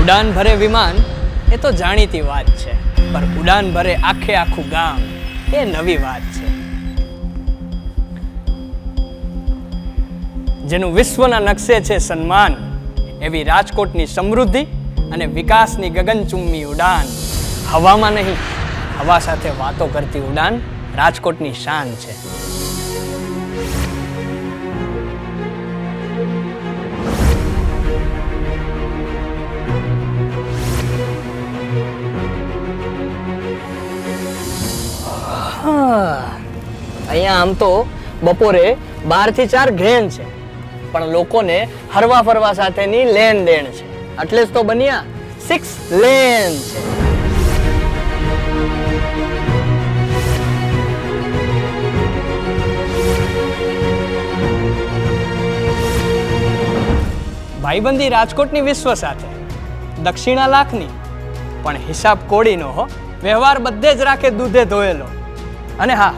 ઉડાન ભરે વિમાન એ તો જાણીતી વાત છે, પણ ઉડાન ભરે આખે આખું ગામ એ નવી વાત છે. જેનું વિશ્વના નકશે છે સન્માન, એવી રાજકોટની સમૃદ્ધિ અને વિકાસની ગગનચુંબી ઉડાન. હવામાં નહીં, હવા સાથે વાતો કરતી ઉડાન રાજકોટની શાન છે. અહીંયા આમ તો બપોરે 12 થી 4 ઘેન છે, પણ લોકોને હરવા ફરવા સાથેની લેન દેણ છે, એટલે જ તો બન્યા 6 લેન છે. ભાઈબંધી રાજકોટની વિશ્વ સાથે, દક્ષિણા લાખની પણ હિસાબ કોડીનો હો. વ્યવહાર બધે જ રાખે દૂધે ધોયેલો. અને હા,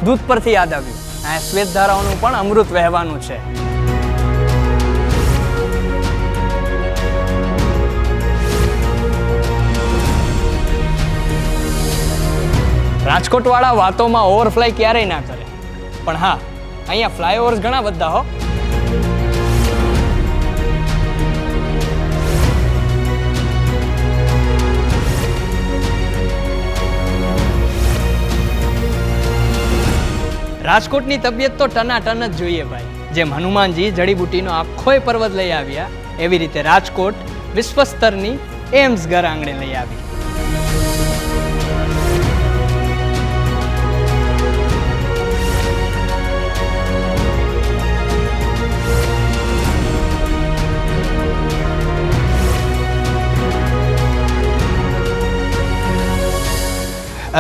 દૂધ પરથી યાદ આવ્યું, આ શ્વેત ધારાઓનું પણ અમૃત વહેવાનું છે. રાજકોટ વાળા વાતોમાં ઓવરફ્લાય ક્યારેય ના કરે, પણ હા, અહીંયા ફ્લાયઓવર્સ ઘણા બધા હો. રાજકોટની તબિયત તો ટનાટન જ જોઈએ ભાઈ. જેમ હનુમાનજી જડીબુટીનો આખોય પર્વત લઈ આવ્યા, એવી રીતે રાજકોટ વિશ્વ સ્તરની એમ્સ ઘર આંગણે લઈ આવી.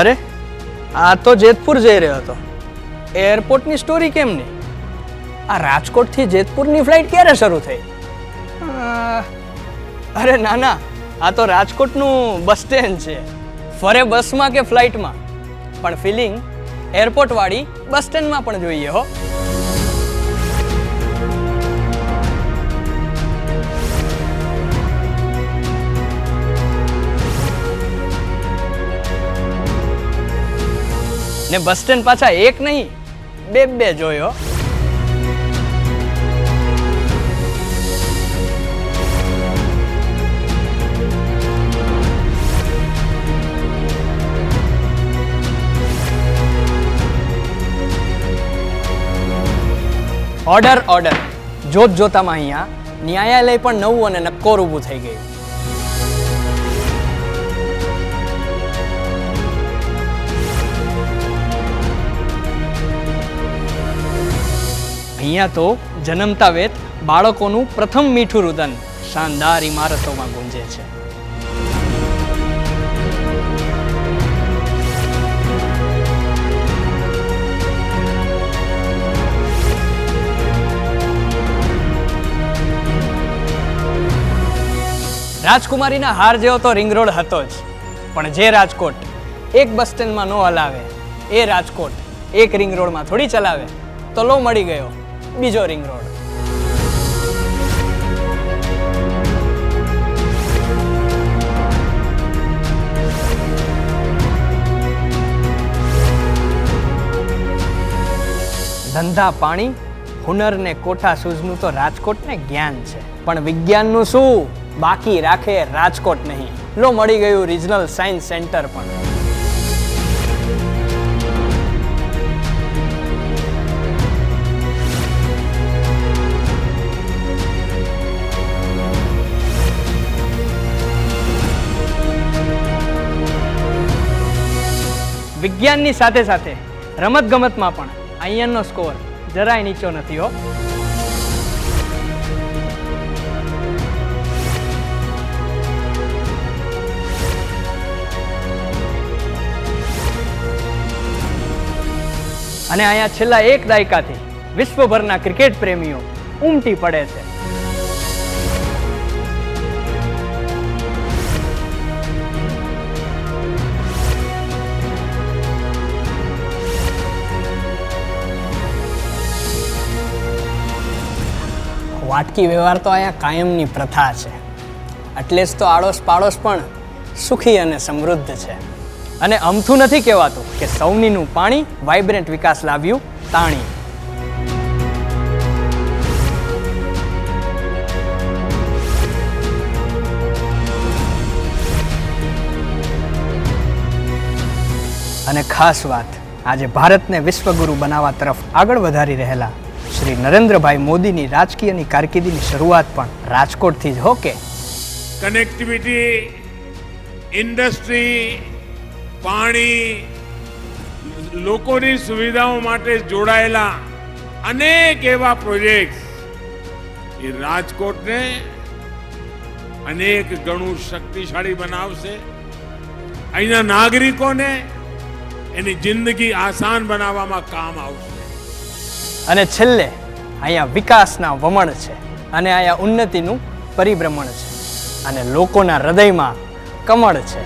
અરે, આ તો જેતપુર જઈ રહ્યો હતો. એરપોર્ટની સ્ટોરી કેમ નહીં? આ રાજકોટથી જેતપુરની ફ્લાઇટ ક્યારે શરૂ થઈ? અરે ના ના, આ તો રાજકોટનું બસ સ્ટેન્ડ છે. ફરે બસમાં કે ફ્લાઇટમાં, પણ ફિલિંગ એરપોર્ટ વાળી બસ સ્ટેન્ડમાં પણ જોઈએ હો. ને બસ સ્ટેન્ડ પાછા એક નહીં, બે જોયો. ઓર્ડર. જોત જોતામાં અહીંયા ન્યાયાલય પણ નવું અને નક્કોર ઊભું થઈ ગયું. અહીંયા તો જન્મતા વેત બાળકોનું પ્રથમ મીઠું રુદન શાનદાર ઇમારતોમાં ગુંજે છે. રાજકુમારીના હાર જેવો તો રિંગ રોડ હતો જ, પણ જે રાજકોટ એક બસ સ્ટેન્ડમાં ન હલાવે, એ રાજકોટ એક રિંગ રોડમાં થોડી ચલાવે. તો લો મળી ગયો બીજો રિંગ રોડ. ધંધા પાણી, હુનર ને કોઠા સૂઝનું તો રાજકોટને જ્ઞાન છે, પણ વિજ્ઞાનનું શું બાકી રાખે રાજકોટ નહીં. લો મળી ગયું રિજનલ સાયન્સ સેન્ટર પણ. વિજ્ઞાનની સાથે સાથે રમત ગમતમાં પણ અહીંયાનો સ્કોર જરાય નીચો નથી હો. અને અહીંયા છેલ્લા એક દાયકાથી વિશ્વભરના ક્રિકેટ પ્રેમીઓ ઉમટી પડે છે. વાટકી વ્યવહાર તો અહીંયા કાયમની પ્રથા છે. એટલે જ તો આડોશ પાડોશ પણ સુખી અને સમૃદ્ધ છે. અને અમથું નથી કહેવાતું કે સૌનીનું પાણી વાઇબ્રન્ટ વિકાસ લાવ્યું તાણી. અને ખાસ વાત, આજે ભારતને વિશ્વગુરુ બનાવવા તરફ આગળ વધારી રહેલા શ્રી નરેન્દ્રભાઈ મોદીની રાજકીયની કારકિર્દીની શરૂઆત પણ રાજકોટથી જ હો કે. કનેક્ટિવિટી, ઇન્ડસ્ટ્રી, પાણી, લોકોની સુવિધાઓ માટે જોડાયેલા અનેક એવા પ્રોજેક્ટ એ રાજકોટને અનેક ગણું શક્તિશાળી બનાવશે. અહીંના નાગરિકોને એની જિંદગી આસાન બનાવવામાં કામ આવશે. અને છેલ્લે અહીંયા વિકાસના વમણ છે, અને અહીંયા ઉન્નતિનું પરિભ્રમણ છે, અને લોકોના હૃદયમાં કમળ છે.